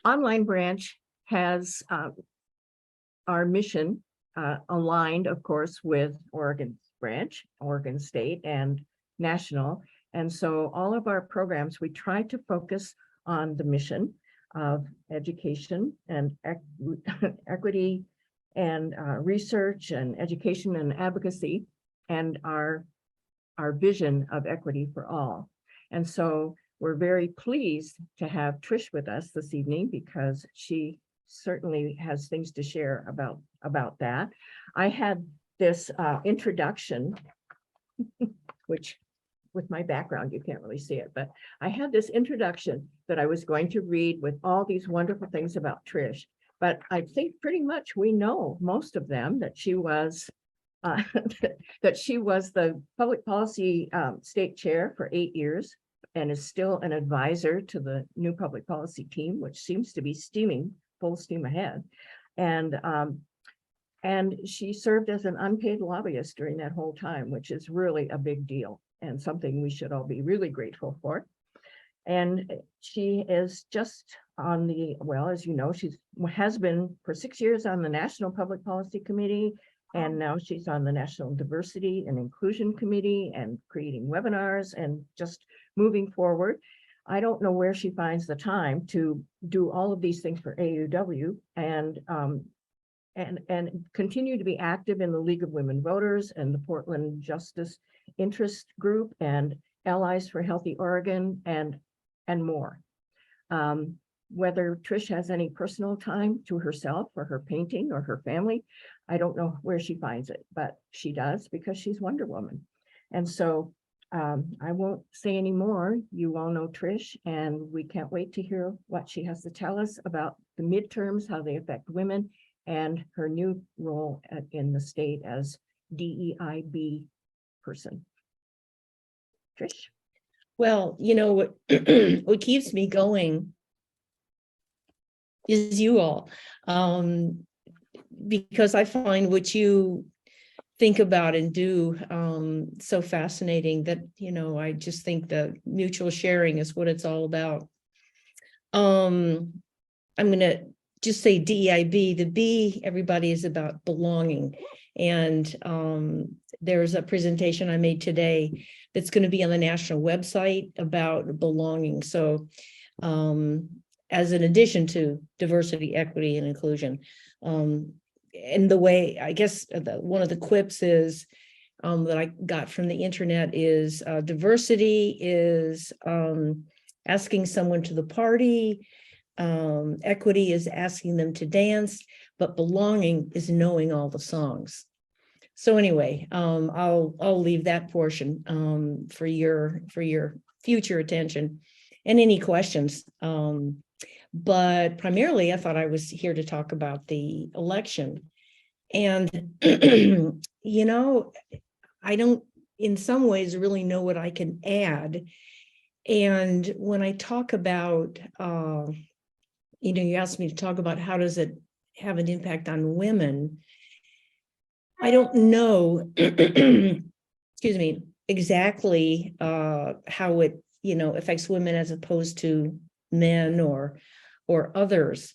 online branch has our mission aligned, of course, with Oregon's branch, Oregon State and national. And so all of our programs, we try to focus on the mission of education and equity and research and education and advocacy, and our vision of equity for all. And so we're very pleased to have Trish with us this evening because she certainly has things to share about that. I had this introduction, which with my background, you can't really see it, but I had this introduction that I was going to read with all these wonderful things about Trish. But I think pretty much we know most of them, that she was that she was the public policy state chair for 8 years and is still an advisor to the new public policy team, which seems to be full steam ahead. And she served as an unpaid lobbyist during that whole time, which is really a big deal and something we should all be really grateful for. And she is just on the, well, as you know, has been for 6 years on the National Public Policy Committee, and now she's on the National Diversity and Inclusion Committee and creating webinars and just moving forward. I don't know where she finds the time to do all of these things for AAUW and continue to be active in the League of Women Voters and the Portland Justice Interest Group and Allies for Healthy Oregon and more. Whether Trish has any personal time to herself or her painting or her family, I don't know where she finds it, but she does because she's Wonder Woman. And so I won't say any more. You all know Trish, and we can't wait to hear what she has to tell us about the midterms, how they affect women, and her new role in the state as DEIB person. Trish? Well, you know, what what keeps me going is you all, because I find what you think about and do so fascinating that, you know, I just think the mutual sharing is what it's all about. I'm going to just say DEIB. The B, everybody, is about belonging. And there's a presentation I made today that's going to be on the national website about belonging. So as an addition to diversity, equity, and inclusion. And the way, I guess, one of the quips is that I got from the internet is diversity is asking someone to the party, equity is asking them to dance, but belonging is knowing all the songs. So anyway, I'll leave that portion for your future attention and any questions. But primarily, I thought I was here to talk about the election. And, you know, I don't, in some ways, really know what I can add. And when I talk about, you know, you asked me to talk about how does it have an impact on women, I don't know, excuse me, exactly how it, you know, affects women as opposed to men or others.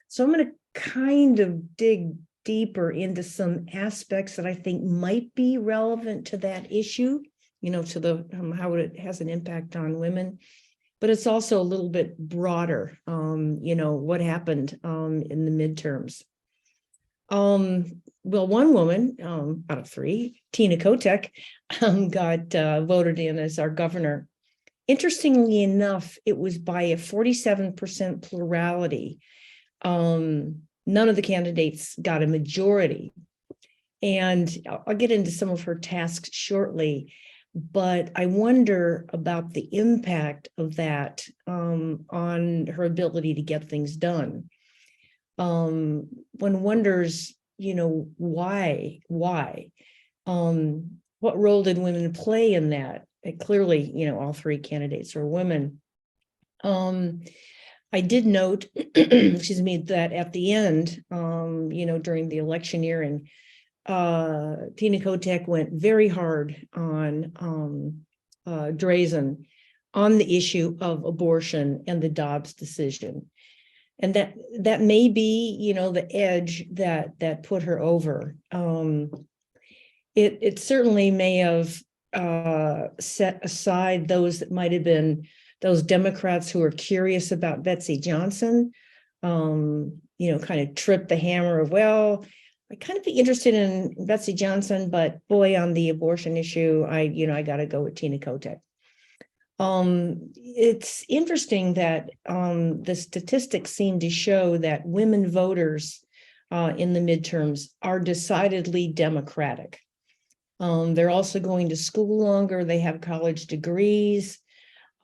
So I'm going to kind of dig deeper into some aspects that I think might be relevant to that issue, you know, to the how it has an impact on women. But it's also a little bit broader, you know, what happened in the midterms. Well, one woman out of three, Tina Kotek, got voted in as our governor. Interestingly enough, it was by a 47% plurality. None of the candidates got a majority. And I'll get into some of her tasks shortly, but I wonder about the impact of that on her ability to get things done. One wonders, you know, why? What role did women play in that? Clearly, you know, all three candidates are women. I did note, excuse me, that at the end, you know, during the electioneering, Tina Kotek went very hard on Drazen, on the issue of abortion and the Dobbs decision. And that may be, the edge that put her over. It certainly may have set aside those that might have been those Democrats who are curious about Betsy Johnson, kind of tripped the hammer of, well, I kind of be interested in Betsy Johnson, but boy, on the abortion issue, I got to go with Tina Kotek. It's interesting that the statistics seem to show that women voters in the midterms are decidedly Democratic. They're also going to school longer. They have college degrees.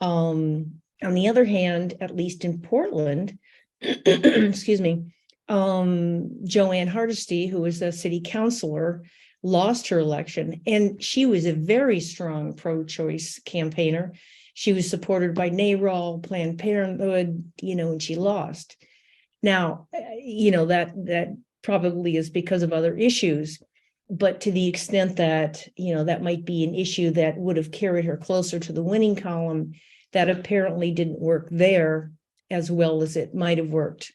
On the other hand, at least in Portland, excuse me, Joanne Hardesty, who was a city councilor, lost her election, and she was a very strong pro-choice campaigner. She was supported by NARAL, Planned Parenthood, and she lost. Now, that probably is because of other issues, but to the extent that, that might be an issue that would have carried her closer to the winning column, that apparently didn't work there as well as it might have worked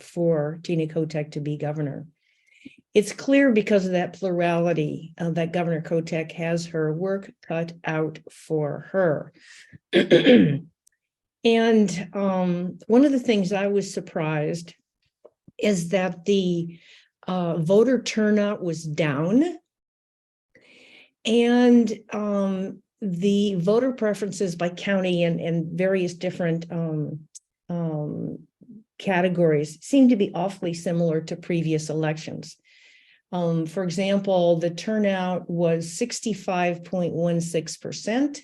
for Tina Kotek to be governor. It's clear because of that plurality that Governor Kotek has her work cut out for her. And one of the things I was surprised is that the voter turnout was down, and the voter preferences by county and various different categories seem to be awfully similar to previous elections. For example, the turnout was 65.16%.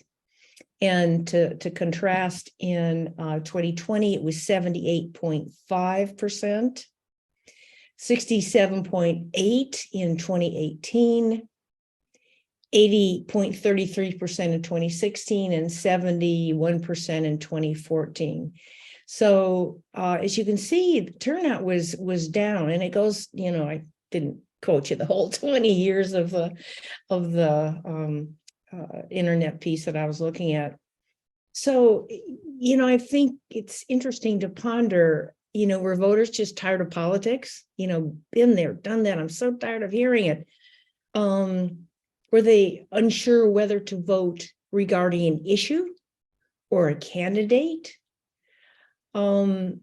And to contrast, in 2020, it was 78.5%, 67.8% in 2018, 80.33% in 2016, and 71% in 2014. So as you can see, the turnout was down, and it goes, I didn't quote you the whole 20 years of the internet piece that I was looking at. So, I think it's interesting to ponder, were voters just tired of politics? Been there, done that. I'm so tired of hearing it. Were they unsure whether to vote regarding an issue or a candidate? One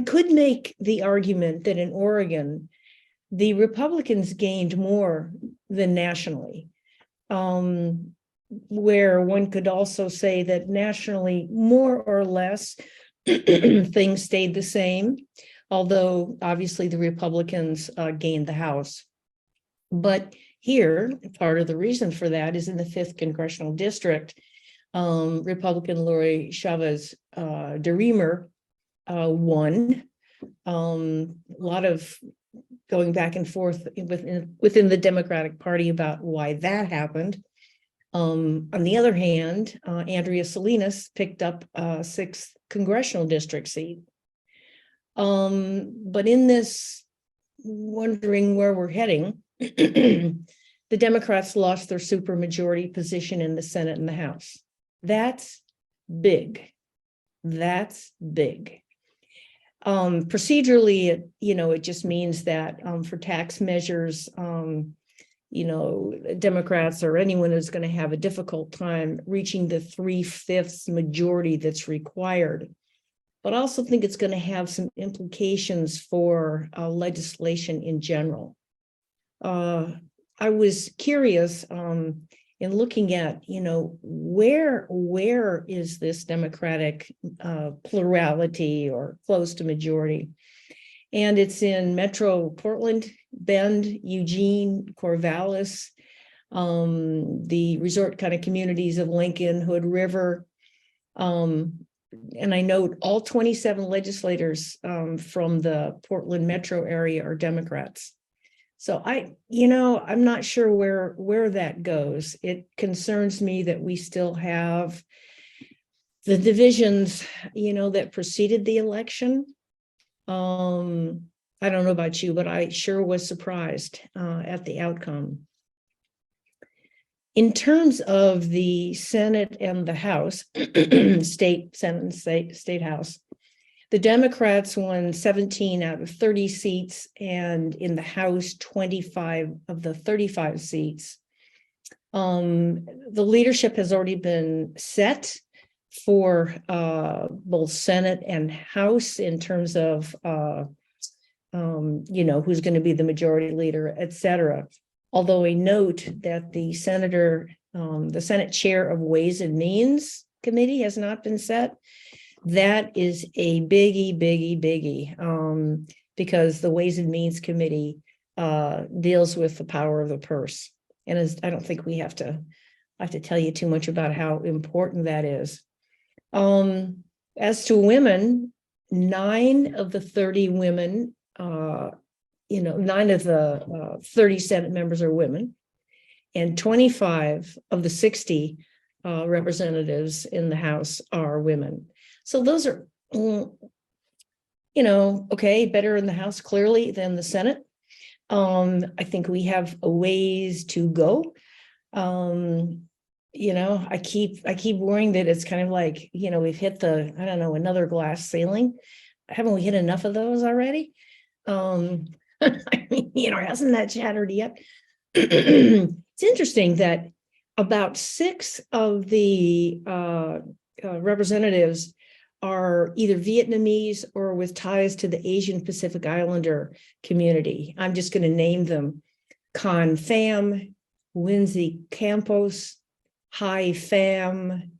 could make the argument that in Oregon, the Republicans gained more than nationally. Where one could also say that nationally, more or less, things stayed the same, although obviously the Republicans gained the House. But here, part of the reason for that is in the 5th Congressional District, Republican Lori Chavez DeRemer won. A lot of going back and forth within the Democratic Party about why that happened. On the other hand, Andrea Salinas picked up a 6th congressional district seat. But in this wondering where we're heading, the Democrats lost their supermajority position in the Senate and the House. That's big. That's big. Procedurally, it just means that for tax measures, Democrats or anyone is going to have a difficult time reaching the 3/5 majority that's required. But I also think it's going to have some implications for legislation in general. I was curious in looking at, where is this Democratic plurality or close to majority? And it's in Metro Portland, Bend, Eugene, Corvallis, the resort kind of communities of Lincoln, Hood River. And I note all 27 legislators from the Portland metro area are Democrats. So I'm not sure where that goes. It concerns me that we still have the divisions, that preceded the election. I don't know about you, but I sure was surprised at the outcome. In terms of the Senate and the House, state Senate and state House, the Democrats won 17 out of 30 seats, and in the House, 25 of the 35 seats. The leadership has already been set for both Senate and House in terms of who's going to be the majority leader, et cetera. Although I note that the Senate chair of Ways and Means Committee has not been set. That is a biggie, because the Ways and Means Committee deals with the power of the purse. And I don't think I have to tell you too much about how important that is. As to women, 9 of the 30 women, 9 of the 30 Senate members are women, and 25 of the 60 representatives in the House are women. So those are, okay, better in the House clearly than the Senate. I think we have a ways to go. I keep worrying that it's kind of like, we've hit another glass ceiling. Haven't we hit enough of those already? Hasn't that shattered yet? It's interesting that about 6 of the representatives are either Vietnamese or with ties to the Asian Pacific Islander community. I'm just going to name them: Con Pham, Lindsay Campos, Hai Pham,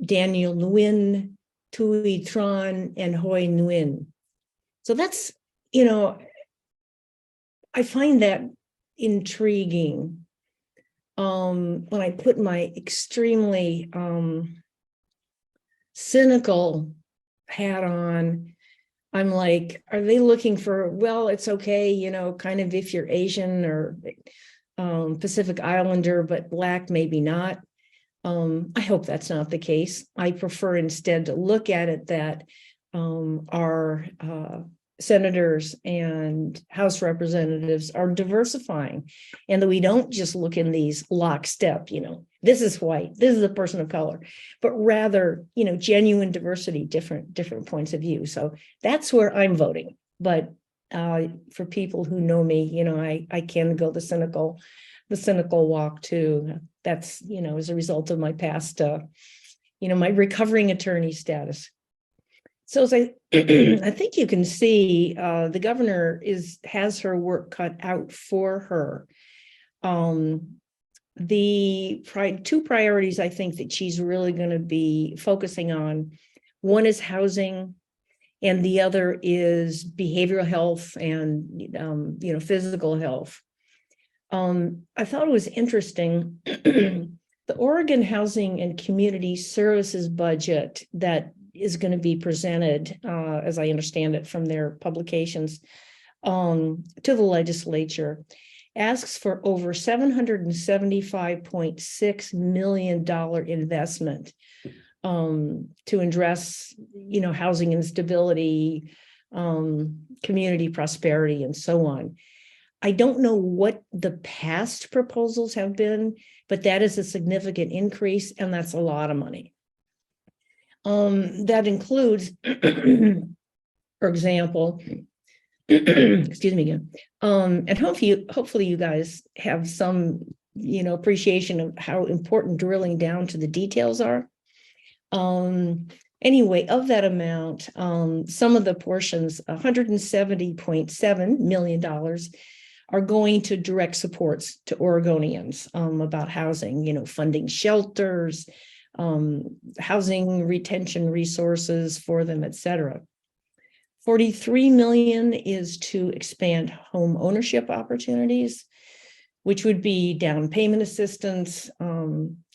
Daniel Nguyen, Tui Tran, and Hoi Nguyen. So that's, I find that intriguing. When I put my extremely cynical hat on, I'm like, are they looking for, well, it's okay, kind of if you're Asian or Pacific Islander, but Black, maybe not. I hope that's not the case. I prefer instead to look at it that our senators and House representatives are diversifying, and that we don't just look in these lockstep, this is white, this is a person of color, but rather, genuine diversity, different points of view. So that's where I'm voting. But for people who know me, I can go the cynical walk too. That's, as a result of my past, my recovering attorney status. So as I think you can see, the governor has her work cut out for her. The 2 priorities I think that she's really going to be focusing on, one is housing, and the other is behavioral health and physical health. I thought it was interesting. The Oregon Housing and Community Services budget that is going to be presented, as I understand it from their publications, to the legislature, asks for over $775.6 million investment to address, housing instability, community prosperity, and so on. I don't know what the past proposals have been, but that is a significant increase, and that's a lot of money. That includes, for example, excuse me again, and hopefully you guys have some, appreciation of how important drilling down to the details are. Anyway, of that amount, some of the portions, $170.7 million, are going to direct supports to Oregonians about housing, funding shelters, housing retention resources for them, et cetera. $43 million is to expand home ownership opportunities, which would be down payment assistance,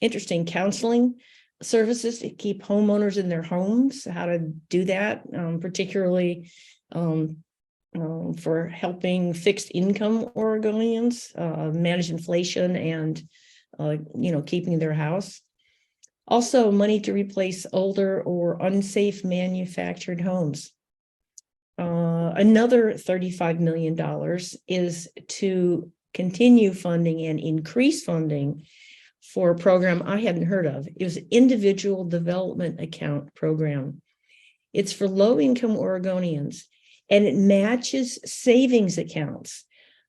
interesting counseling services to keep homeowners in their homes, how to do that, particularly for helping fixed income Oregonians manage inflation and, keeping their house. Also, money to replace older or unsafe manufactured homes. Another $35 million is to continue funding and increase funding for a program I hadn't heard of. It was Individual Development Account Program. It's for low-income Oregonians, and it matches savings accounts.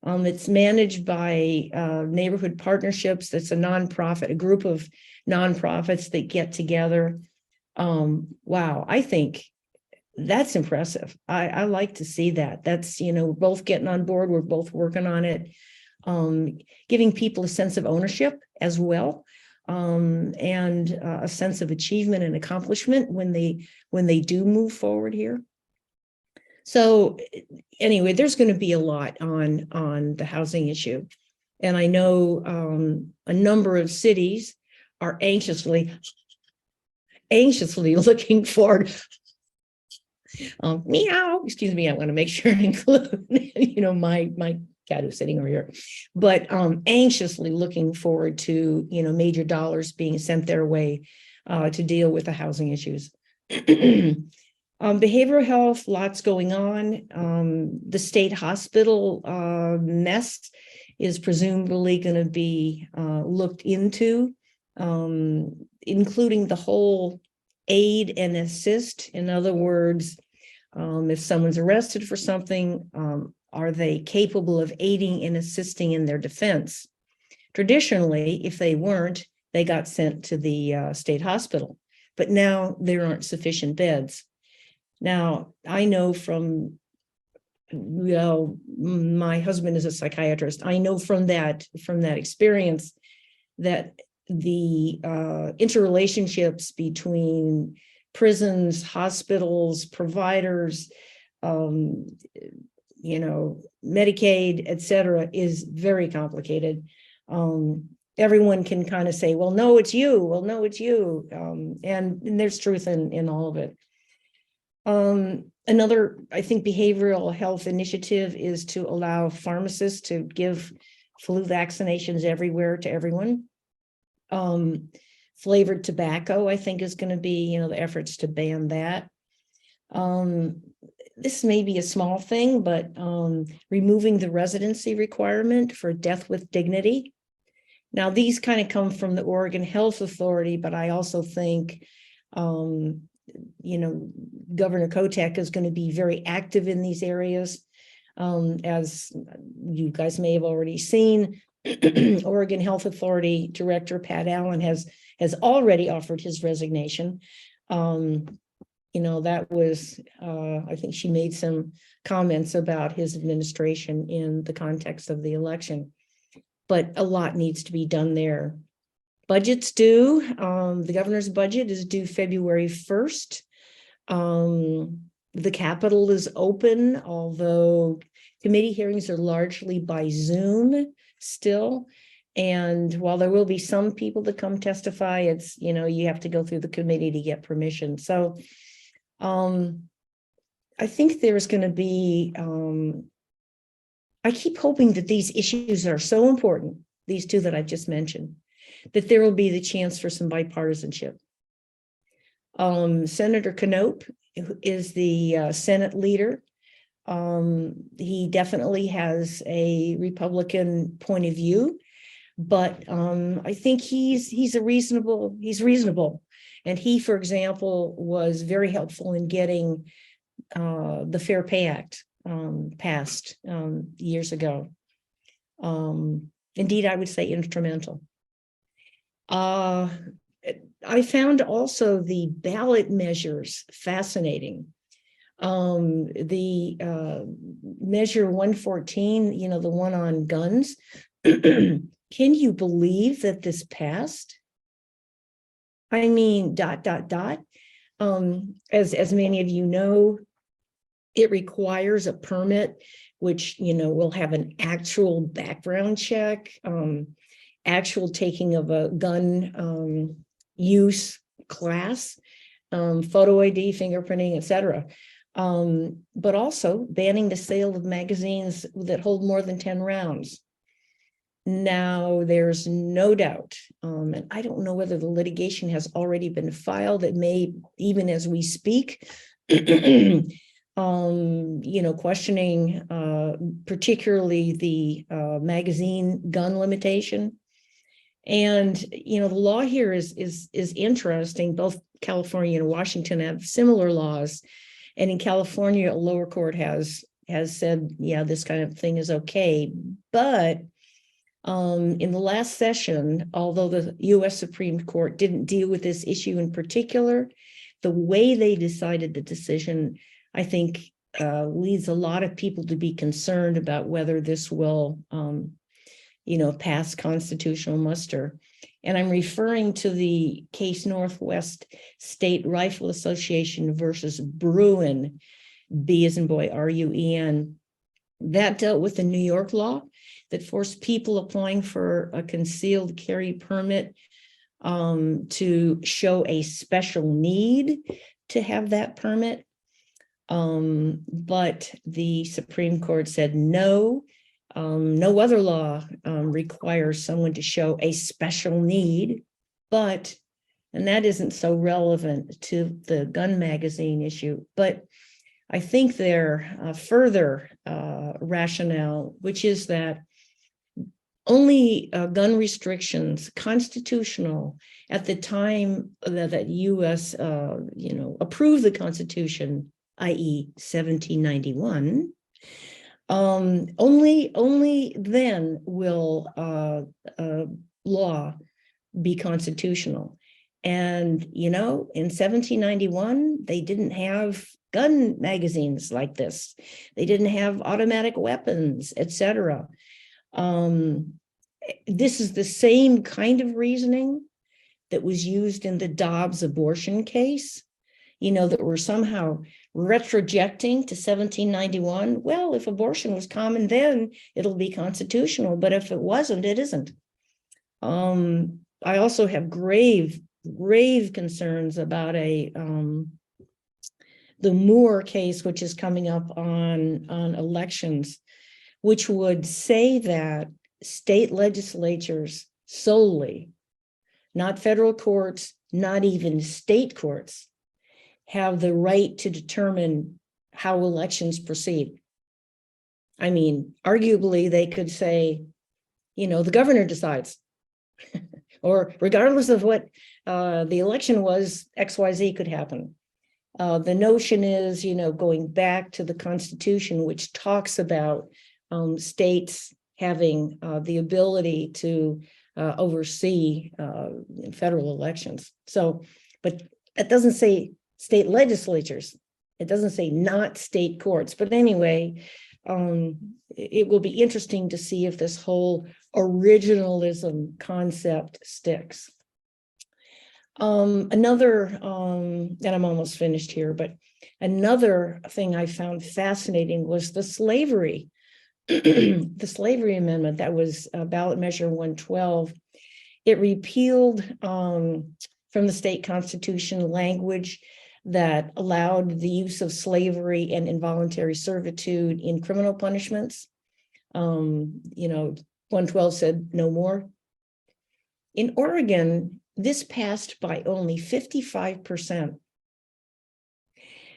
It's managed by Neighborhood Partnerships. That's a nonprofit, a group of nonprofits that get together. Wow, I think that's impressive. I like to see that. That's, we're both getting on board. We're both working on it. Giving people a sense of ownership as well, and a sense of achievement and accomplishment when they do move forward here. So anyway, there's going to be a lot on the housing issue, and I know a number of cities are anxiously looking forward. Meow, excuse me, I want to make sure to include my cat who's sitting over here, but anxiously looking forward to major dollars being sent their way to deal with the housing issues. Behavioral health, lots going on. The state hospital mess is presumably going to be looked into, including the whole aid and assist. In other words, if someone's arrested for something, are they capable of aiding and assisting in their defense? Traditionally, if they weren't, they got sent to the state hospital, but now there aren't sufficient beds. Now, I know from, my husband is a psychiatrist. I know from that experience that the interrelationships between prisons, hospitals, providers, Medicaid, et cetera, is very complicated. Everyone can kind of say, well, no, it's you. Well, no, it's you. And there's truth in all of it. Another, I think, behavioral health initiative is to allow pharmacists to give flu vaccinations everywhere to everyone. Flavored tobacco, I think, is going to be, the efforts to ban that. This may be a small thing, but removing the residency requirement for death with dignity. Now, these kind of come from the Oregon Health Authority, but I also think, Governor Kotek is going to be very active in these areas. As you guys may have already seen, Oregon Health Authority Director Pat Allen has already offered his resignation. That was, I think she made some comments about his administration in the context of the election, but a lot needs to be done there. Budget's due. The governor's budget is due February 1st. The Capitol is open, although committee hearings are largely by Zoom still. And while there will be some people that come testify, it's, you have to go through the committee to get permission. So I think there's going to be, I keep hoping that these issues are so important, these two that I've just mentioned, that there will be the chance for some bipartisanship. Senator Knopp is the Senate leader. He definitely has a Republican point of view, but I think he's reasonable. And he, for example, was very helpful in getting the Fair Pay Act passed years ago. Indeed, I would say instrumental. I found also the ballot measures fascinating. The measure 114, the one on guns. Can you believe that this passed? I mean, ... As many of you know, it requires a permit, which, will have an actual background check, actual taking of a gun use class, photo ID, fingerprinting, etc. But also banning the sale of magazines that hold more than 10 rounds. Now, there's no doubt, and I don't know whether the litigation has already been filed. It may, even as we speak, questioning particularly the magazine gun limitation. And, the law here is interesting. Both California and Washington have similar laws. And in California, a lower court has said, yeah, this kind of thing is okay. But in the last session, although the US Supreme Court didn't deal with this issue in particular, the way they decided the decision, I think, leads a lot of people to be concerned about whether this will, pass constitutional muster. And I'm referring to the case Northwest State Rifle Association versus Bruin, B as in boy, RUEN. That dealt with the New York law that forced people applying for a concealed carry permit to show a special need to have that permit. But the Supreme Court said no, no other law requires someone to show a special need, and that isn't so relevant to the gun magazine issue. But I think there further rationale, which is that only gun restrictions constitutional at the time that U.S. Approved the Constitution, i.e., 1791. Only then will law be constitutional. And in 1791, they didn't have gun magazines like this. They didn't have automatic weapons, etc. This is the same kind of reasoning that was used in the Dobbs abortion case, that we're somehow retrojecting to 1791. Well, if abortion was common then, it'll be constitutional, but if it wasn't, it isn't. I also have grave concerns about the Moore case, which is coming up on elections, which would say that state legislatures solely, not federal courts, not even state courts, have the right to determine how elections proceed. I mean, arguably, they could say, the governor decides, or regardless of what the election was, XYZ could happen. The notion is, going back to the Constitution, which talks about states having the ability to oversee federal elections. So, but it doesn't say state legislatures. It doesn't say not state courts. But anyway, it will be interesting to see if this whole originalism concept sticks. Another, and I'm almost finished here, but another thing I found fascinating was the slavery, the slavery amendment that was ballot measure 112. It repealed from the state constitution language that allowed the use of slavery and involuntary servitude in criminal punishments. 112 said no more. In Oregon, this passed by only 55%.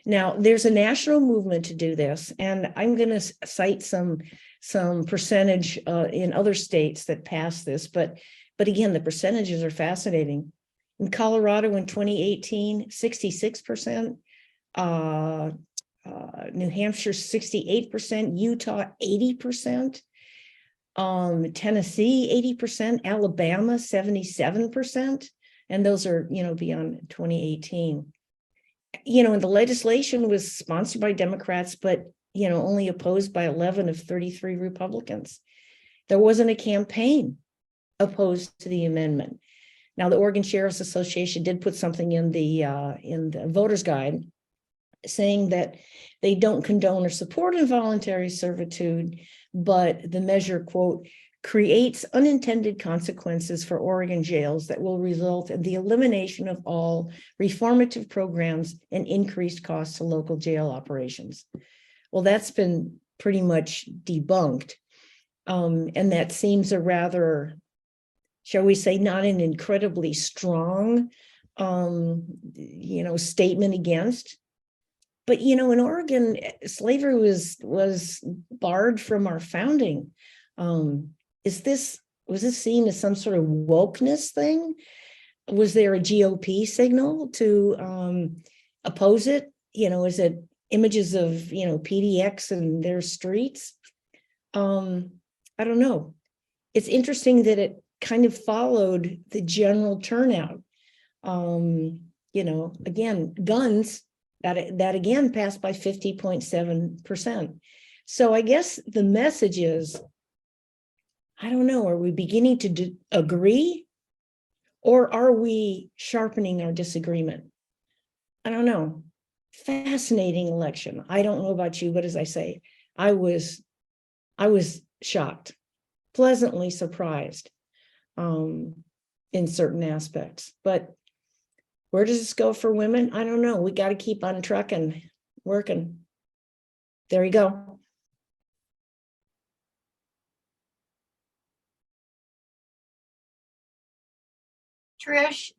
Now, there's a national movement to do this, and I'm going to cite some percentage in other states that passed this, but again, the percentages are fascinating. In Colorado in 2018, 66%, New Hampshire 68%, Utah 80%, Tennessee 80%, Alabama 77%, and those are beyond 2018. And the legislation was sponsored by Democrats, but only opposed by 11 of 33 Republicans. There wasn't a campaign opposed to the amendment. Now, the Oregon Sheriff's Association did put something in the voter's guide saying that they don't condone or support involuntary servitude, but the measure, quote, creates unintended consequences for Oregon jails that will result in the elimination of all reformative programs and increased costs to local jail operations. Well, that's been pretty much debunked. And that seems a rather, shall we say, not an incredibly strong, statement against. But, in Oregon, slavery was barred from our founding. Was was this seen as some sort of wokeness thing? Was there a GOP signal to oppose it? Is it images of, PDX and their streets? I don't know. It's interesting that it kind of followed the general turnout. Again, guns that again passed by 50.7%. So I guess the message is, I don't know, are we beginning to agree, or are we sharpening our disagreement? I don't know. Fascinating election. I don't know about you, but as I say, I was shocked, pleasantly surprised in certain aspects. But where does this go for women? I don't know. We got to keep on trucking, working. There you go. Trish,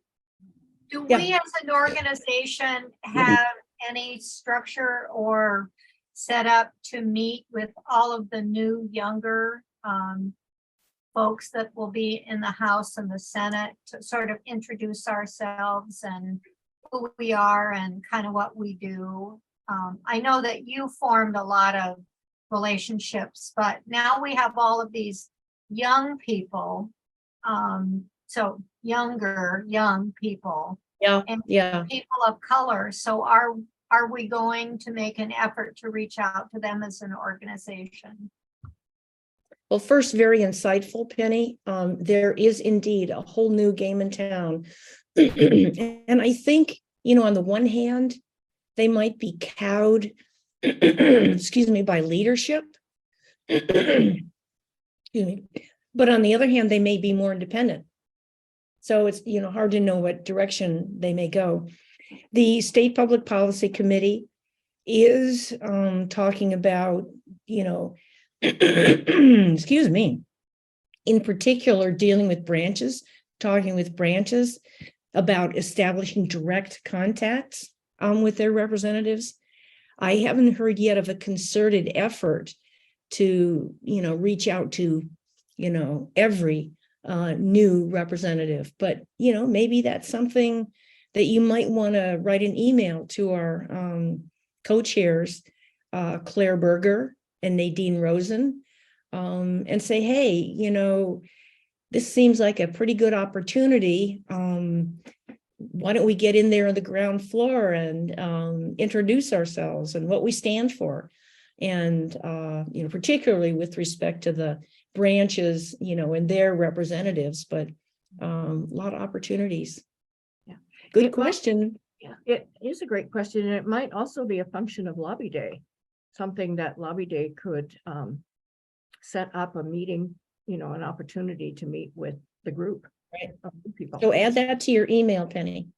do Yeah. we as an organization have any structure or set up to meet with all of the new younger folks that will be in the House and the Senate to sort of introduce ourselves and who we are and kind of what we do? I know that you formed a lot of relationships, but now we have all of these young people. So younger, young people. Yeah, and yeah. people of color. So are we going to make an effort to reach out to them as an organization? Well, first, very insightful, Penny. There is indeed a whole new game in town. And I think, on the one hand, they might be cowed, excuse me, by leadership. Excuse me. But on the other hand, they may be more independent. So it's, hard to know what direction they may go. The State Public Policy Committee is talking about, excuse me, in particular, dealing with branches, talking with branches about establishing direct contacts with their representatives. I haven't heard yet of a concerted effort to, reach out to, every new representative, but maybe that's something that you might want to write an email to our co-chairs, Claire Berger and Nadine Rosen, and say, hey, this seems like a pretty good opportunity. Why don't we get in there on the ground floor and introduce ourselves and what we stand for? And, particularly with respect to the branches, and their representatives, but a lot of opportunities. Yeah. Good question. Yeah, it is a great question. And it might also be a function of Lobby Day, something that Lobby Day could set up a meeting, an opportunity to meet with the group of people. So add that to your email, Penny.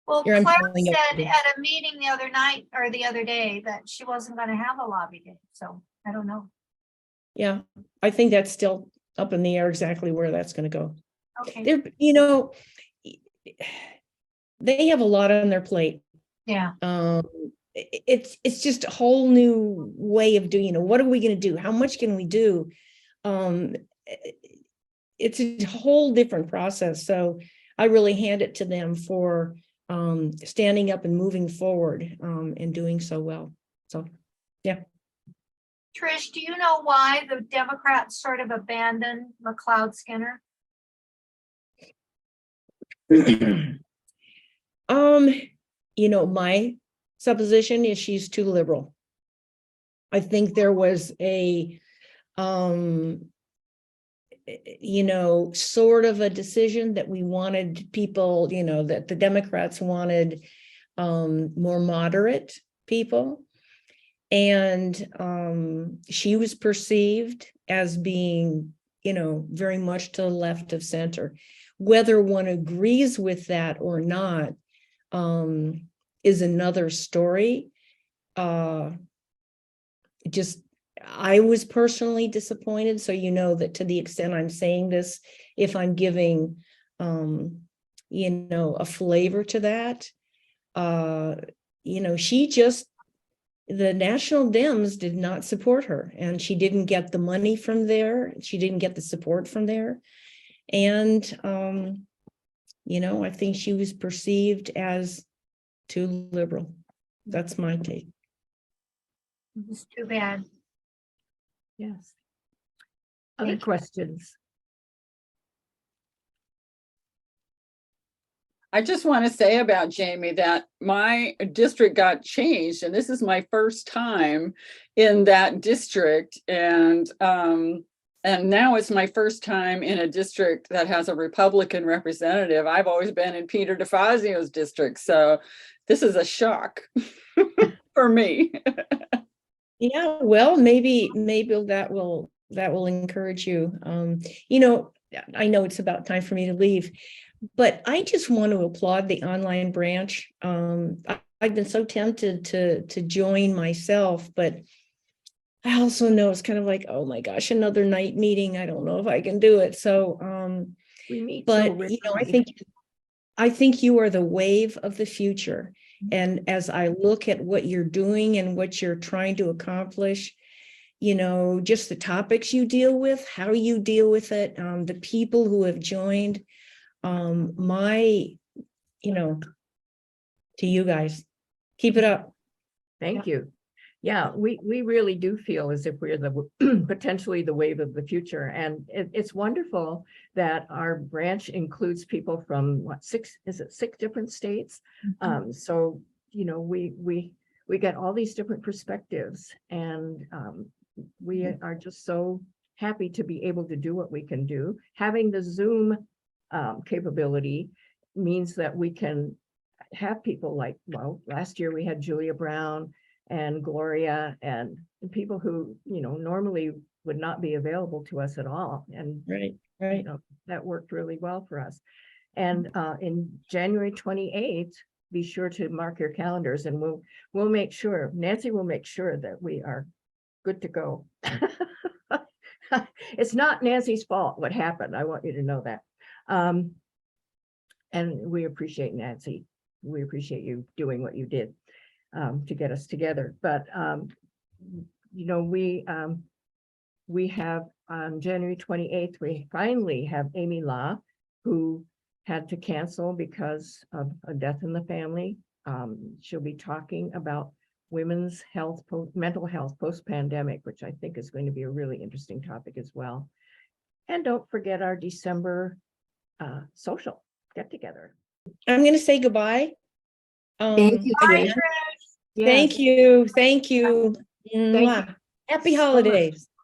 Well, Here, I'm Claire pulling up said at a meeting the other night or the other day that she wasn't going to have a lobby day. So I don't know. Yeah, I think that's still up in the air exactly where that's going to go. Okay. They're, they have a lot on their plate. Yeah. It's just a whole new way of doing, what are we going to do? How much can we do? It's a whole different process. So I really hand it to them for standing up and moving forward and doing so well. So, yeah. Trish, do you know why the Democrats sort of abandoned McLeod Skinner? My supposition is she's too liberal. I think there was a sort of a decision that we wanted people, that the Democrats wanted more moderate people. And she was perceived as being, very much to the left of center. Whether one agrees with that or not is another story. I was personally disappointed. So that to the extent I'm saying this, if I'm giving, a flavor to that, she just the National Dems did not support her, and she didn't get the money from there. She didn't get the support from there. And, I think she was perceived as too liberal. That's my take. It's too bad. Yes. Other Thank you. questions? I just want to say about Jamie that my district got changed, and this is my first time in that district. And now it's my first time in a district that has a Republican representative. I've always been in Peter DeFazio's district, so this is a shock for me. Yeah, well, maybe that will encourage you. I know it's about time for me to leave, but I just want to applaud the online branch. I've been so tempted to join myself, but I also know it's kind of like, oh my gosh, another night meeting. I don't know if I can do it. So, We meet. but so rarely. I think you are the wave of the future. And as I look at what you're doing and what you're trying to accomplish, just the topics you deal with, how you deal with it, the people who have joined, to you guys, keep it up. Thank you. Yeah, we really do feel as if we're the potentially the wave of the future. And it's wonderful that our branch includes people from six different states? So, we get all these different perspectives, and we are just so happy to be able to do what we can do. Having the Zoom capability means that we can have people like, well, last year we had Julia Brown and Gloria and people who, normally would not be available to us at all. And Right. that worked really well for us. And in January 28th, be sure to mark your calendars, and we'll make sure, Nancy will make sure that we are good to go. It's not Nancy's fault what happened. I want you to know that. And we appreciate Nancy. We appreciate you doing what you did to get us together. But we have on January 28th, we finally have Amy Law, who had to cancel because of a death in the family. She'll be talking about women's health, mental health post-pandemic, which I think is going to be a really interesting topic as well. And don't forget our December social get together. I'm going to say goodbye. Thank you, Again, Trish. Thank you. Thank you. Thank you Mwah. Happy so much. holidays.